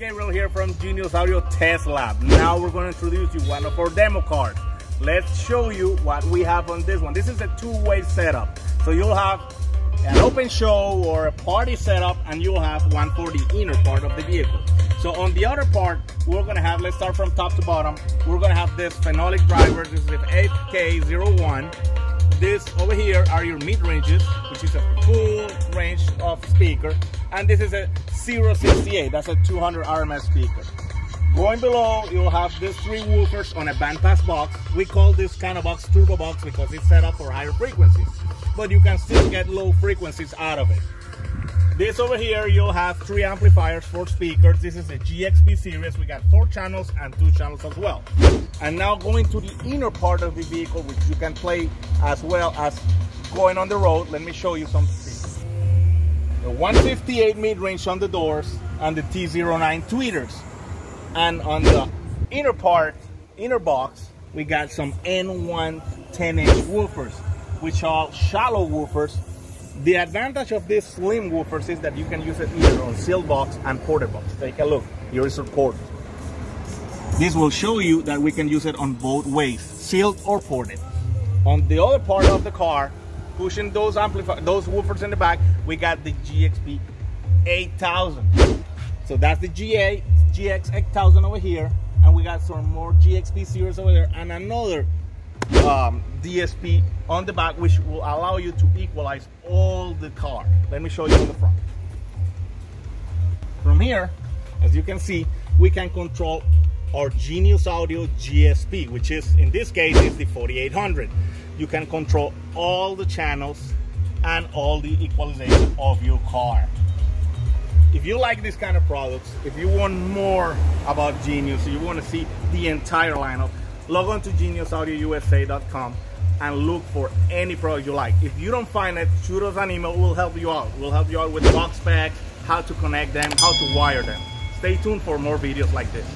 Gabriel here from Genius Audio Test Lab. Now we're going to introduce you one of our demo cars. Let's show you what we have on this one. This is a two-way setup. So you'll have an open show or a party setup, and you'll have one for the inner part of the vehicle. So on the other part, we're going to have, let's start from top to bottom, we're going to have this phenolic driver. This is the FK01. This over here are your mid-ranges, which is a full range of speaker, and this is a 068, that's a 200 RMS speaker. Going below, you'll have these three woofers on a bandpass box. We call this kind of box turbo box because it's set up for higher frequencies, but you can still get low frequencies out of it. This over here, you'll have three amplifiers, 4 speakers. This is a GXP series. We got 4 channels and 2 channels as well. And now going to the inner part of the vehicle, which you can play as well as going on the road. Let me show you some speakers. The 158 mid-range on the doors and the T09 tweeters. And on the inner part, inner box, we got some N1 10-inch woofers, which are shallow woofers. The advantage of these slim woofers is that you can use it either on sealed box and ported box. Take a look. Here is our port. This will show you that we can use it on both ways, sealed or ported. On the other part of the car, pushing those woofers in the back, we got the GXP 8000. So that's the GX 8000 over here, and we got some more GXP series over there, and another DSP on the back, which will allow you to equalize all the car. Let me show you on the front. From here, as you can see, we can control our Genius Audio GSP, which is, in this case, is the 4800. You can control all the channels and all the equalization of your car. If you like this kind of products, if you want more about Genius, you want to see the entire lineup, log on to geniusaudioUSA.com and look for any product you like. If you don't find it, shoot us an email. We'll help you out. We'll help you out with box specs, how to connect them, how to wire them. Stay tuned for more videos like this.